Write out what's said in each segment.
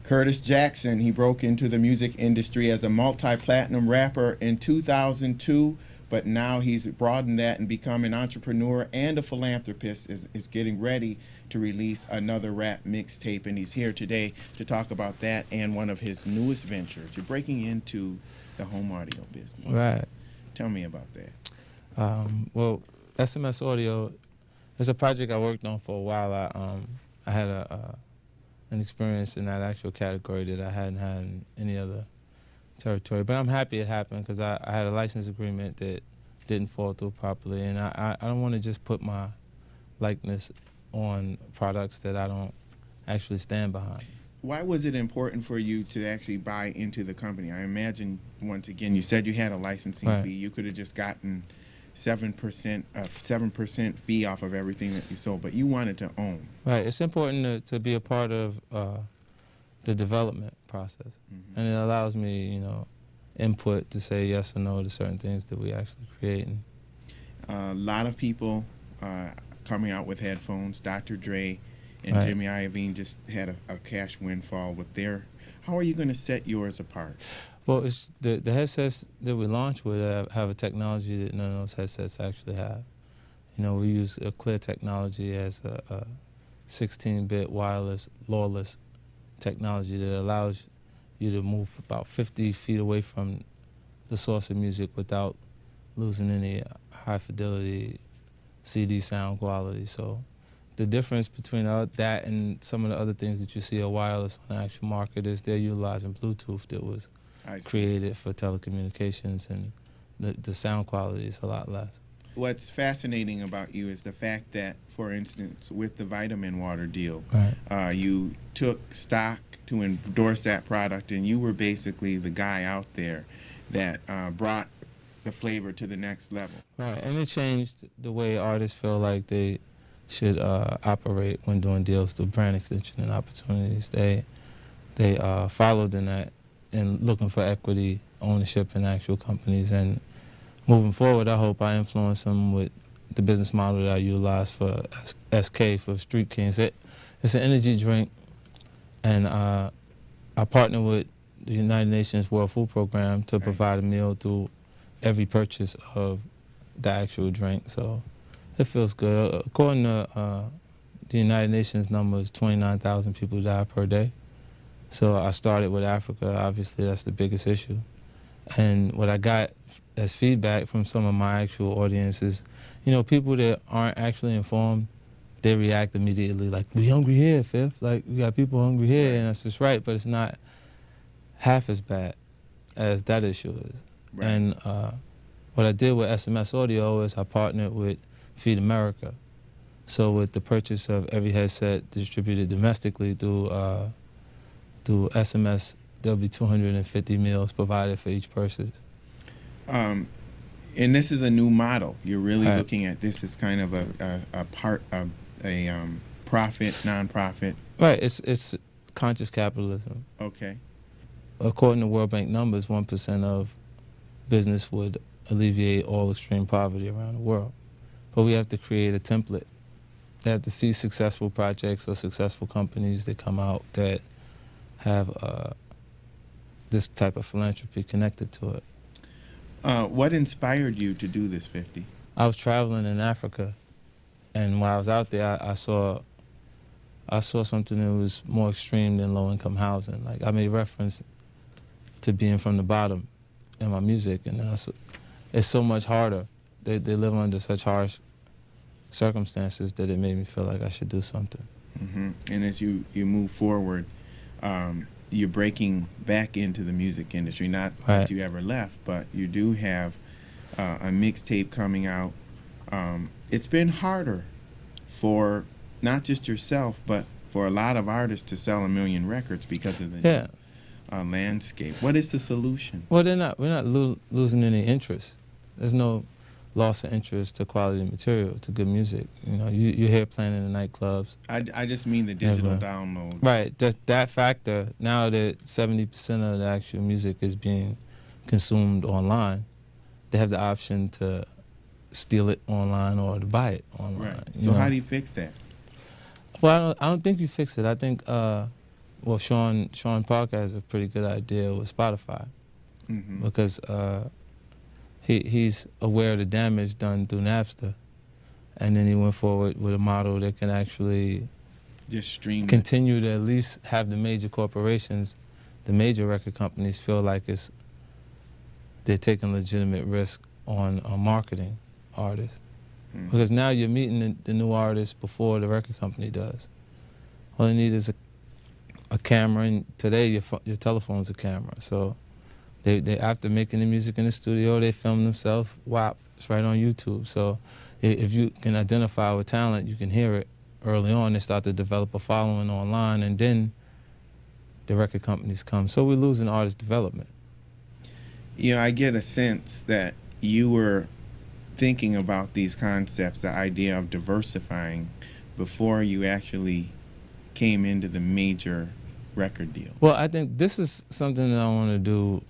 Curtis Jackson, he broke into the music industry as a multi-platinum rapper in 2002, but now he's broadened that and become an entrepreneur and a philanthropist, is getting ready to release another rap mixtape, and he's here today to talk about that and one of his newest ventures. You're breaking into the home audio business. Right. Tell me about that. Well, SMS Audio is a project I worked on for a while. I had an experience in that actual category that I hadn't had in any other territory. But I'm happy it happened because I had a license agreement that didn't fall through properly, and I don't want to just put my likeness on products that I don't actually stand behind. Why was it important for you to actually buy into the company? I imagine, once again, you said you had a licensing fee. You could have just gotten 7% fee off of everything that you sold, but you wanted to own. Right. It's important to be a part of the development process, and it allows me, you know, input to say yes or no to certain things that we actually create. A lot of people coming out with headphones. Dr. Dre and Jimmy Iovine just had a cash windfall with their. How are you going to set yours apart? Well, it's the headsets that we launched with have a technology that none of those headsets actually have. You know, we use a clear technology as a 16-bit wireless, lawless technology that allows you to move about 50 feet away from the source of music without losing any high-fidelity CD sound quality. So the difference between that and some of the other things that you see are wireless on the actual market is they're utilizing Bluetooth that was created for telecommunications, and the sound quality is a lot less. What's fascinating about you is the fact that, for instance, with the vitamin water deal, you took stock to endorse that product, and you were basically the guy out there that brought the flavor to the next level. Right, and it changed the way artists feel like they should operate when doing deals through brand extension and opportunities. They followed in that and looking for equity, ownership in actual companies. And moving forward, I hope I influence them with the business model that I utilize for SK, for Street Kings. It's an energy drink, and I partner with the United Nations World Food Program to provide a meal through every purchase of the actual drink. So it feels good. According to the United Nations numbers, 29,000 people die per day. So I started with Africa. Obviously, that's the biggest issue. And what I got as feedback from some of my actual audience is, you know, people that aren't actually informed, they react immediately like, we hungry here, Fifth. Like, we got people hungry here, and that's just right, but it's not half as bad as that issue is. And what I did with SMS Audio is I partnered with Feed America. So with the purchase of every headset distributed domestically through SMS, there'll be 250 meals provided for each purchase. And this is a new model. You're really looking at this as kind of a part of a profit, non-profit. Right. It's conscious capitalism. Okay. According to World Bank numbers, 1% of business would alleviate all extreme poverty around the world. But we have to create a template. They have to see successful projects or successful companies that come out that have this type of philanthropy connected to it. What inspired you to do this, 50? I was traveling in Africa, and while I was out there, I saw something that was more extreme than low-income housing. Like, I made reference to being from the bottom in my music, and it's so much harder. They live under such harsh circumstances that it made me feel like I should do something. And as you move forward, you're breaking back into the music industry. Not that you ever left, but you do have a mixtape coming out. It's been harder for not just yourself, but for a lot of artists to sell 1 million records because of the landscape. What is the solution? Well, we're not losing any interest. There's no loss of interest to quality material, to good music. You know, you hear playing in the nightclubs. I just mean the digital download. Right, just that factor. Now that 70% of the actual music is being consumed online, they have the option to steal it online or to buy it online. Right. So how do you fix that? Well, I don't think you fix it. I think well, Sean Parker has a pretty good idea with Spotify, because he's aware of the damage done through Napster, and then he went forward with a model that can actually just stream continue to at least have the major corporations, the major record companies feel like they're taking legitimate risk on marketing artists. Because now you're meeting the new artist before the record company does. All you need is a camera, and today your telephone's a camera. So they after making the music in the studio, they film themselves. Wow, it's right on YouTube. So if you can identify with talent, you can hear it early on. They start to develop a following online, and then the record companies come. So we're losing artist development. You know, I get a sense that you were thinking about these concepts, the idea of diversifying, before you actually came into the major record deal. Well, I think this is something that I want to do.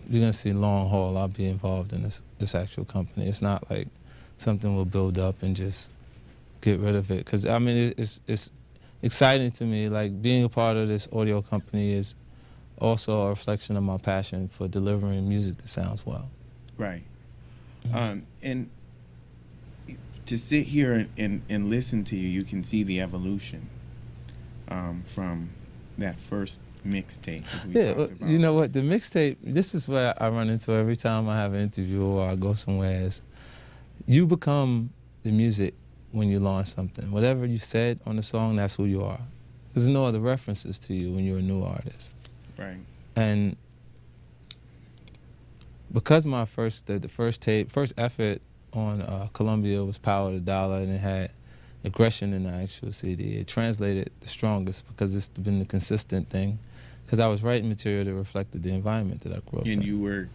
You're going to see long haul. I'll be involved in this actual company. It's not like something we'll build up and just get rid of it. Because, I mean, it's exciting to me. Like, being a part of this audio company is also a reflection of my passion for delivering music that sounds well. Right. And to sit here and listen to you, you can see the evolution from that first mixtape. Yeah, you know what? The mixtape, this is what I run into every time I have an interview or I go somewhere, is you become the music when you launch something. Whatever you said on the song, that's who you are. There's no other references to you when you're a new artist. Right. And because my first effort on Columbia was Power of the Dollar, and it had aggression in the actual CD, it translated the strongest because it's been the consistent thing. Because I was writing material that reflected the environment that I grew up in. And you were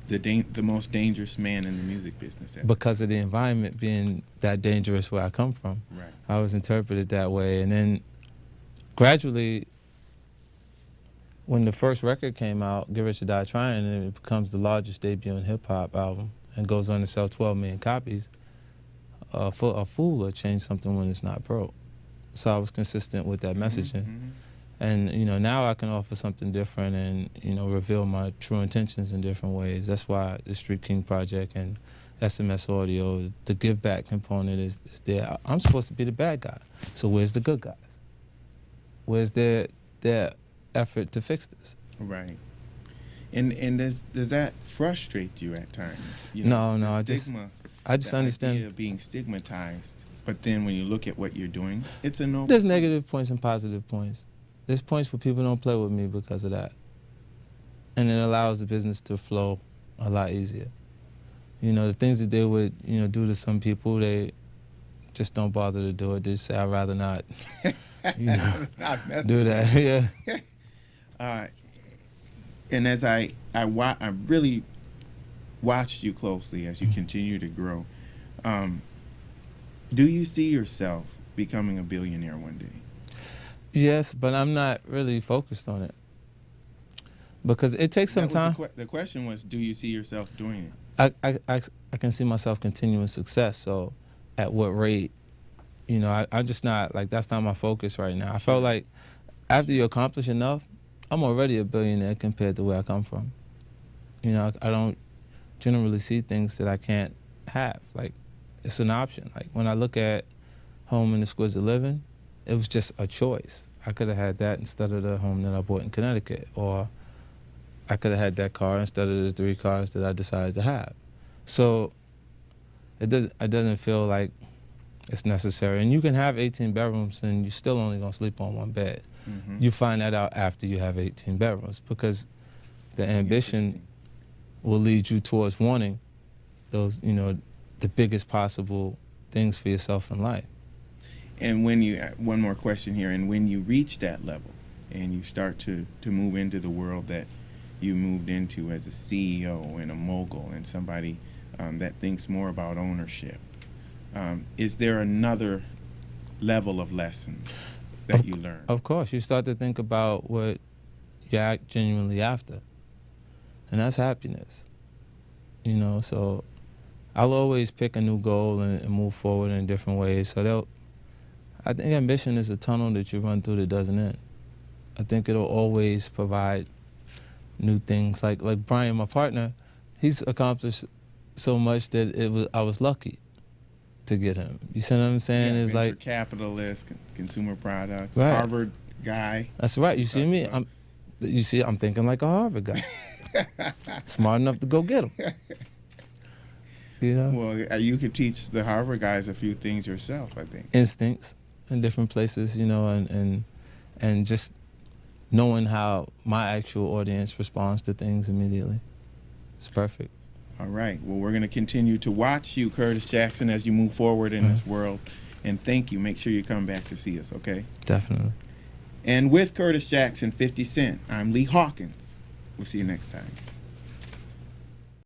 the most dangerous man in the music business. Because of the environment being that dangerous where I come from. Right. I was interpreted that way. And then gradually, when the first record came out, Get Rich or Die Trying, and it becomes the largest debut in hip-hop album and goes on to sell 12 million copies, a fool will change something when it's not broke. So I was consistent with that messaging. And, you know, now I can offer something different and, you know, reveal my true intentions in different ways. That's why the Street King Project and SMS Audio, the give back component is there. I'm supposed to be the bad guy. So where's the good guys? Where's their effort to fix this? Right. And does that frustrate you at times? You know, no, I just understand. Idea of being stigmatized, but then when you look at what you're doing, it's a no. There's negative points and positive points. There's points where people don't play with me because of that. And it allows the business to flow a lot easier. You know, the things that they would, you know, do to some people, they just don't bother to do it. They just say, I'd rather not, you know, do that. Yeah. And as I really watched you closely as you continue to grow, do you see yourself becoming a billionaire one day? Yes, but I'm not really focused on it because it takes some time. The question was, do you see yourself doing it? I can see myself continuing success. So, at what rate? You know, I'm just not like, that's not my focus right now. I felt like after you accomplish enough, I'm already a billionaire compared to where I come from. You know, I don't generally see things that I can't have. Like, it's an option. Like, when I look at Home and Exquisite Living, it was just a choice. I could have had that instead of the home that I bought in Connecticut, or I could have had that car instead of the 3 cars that I decided to have. So it doesn't feel like it's necessary. And you can have 18 bedrooms and you're still only going to sleep on 1 bed. You find that out after you have 18 bedrooms, because the ambition will lead you towards wanting those, you know, the biggest possible things for yourself in life. And when you, one more question here, and when you reach that level and you start to move into the world that you moved into as a CEO and a mogul and somebody that thinks more about ownership, is there another level of lessons that you learn? Of course, you start to think about what you're genuinely after, and that's happiness. You know, so I'll always pick a new goal and move forward in different ways. So I think ambition is a tunnel that you run through that doesn't end. I think it'll always provide new things. Like Brian, my partner, he's accomplished so much that I was lucky to get him. You see what I'm saying? Yeah, it's venture like capitalist, consumer products, right. Harvard guy. That's right. You see me? I'm thinking like a Harvard guy. Smart enough to go get him. You know? Well, you could teach the Harvard guys a few things yourself, I think. Instincts in different places, you know, and just knowing how my actual audience responds to things immediately. It's perfect. All right. Well, we're going to continue to watch you, Curtis Jackson, as you move forward in this world. And thank you. Make sure you come back to see us, okay? Definitely. And with Curtis Jackson, 50 Cent, I'm Lee Hawkins. We'll see you next time.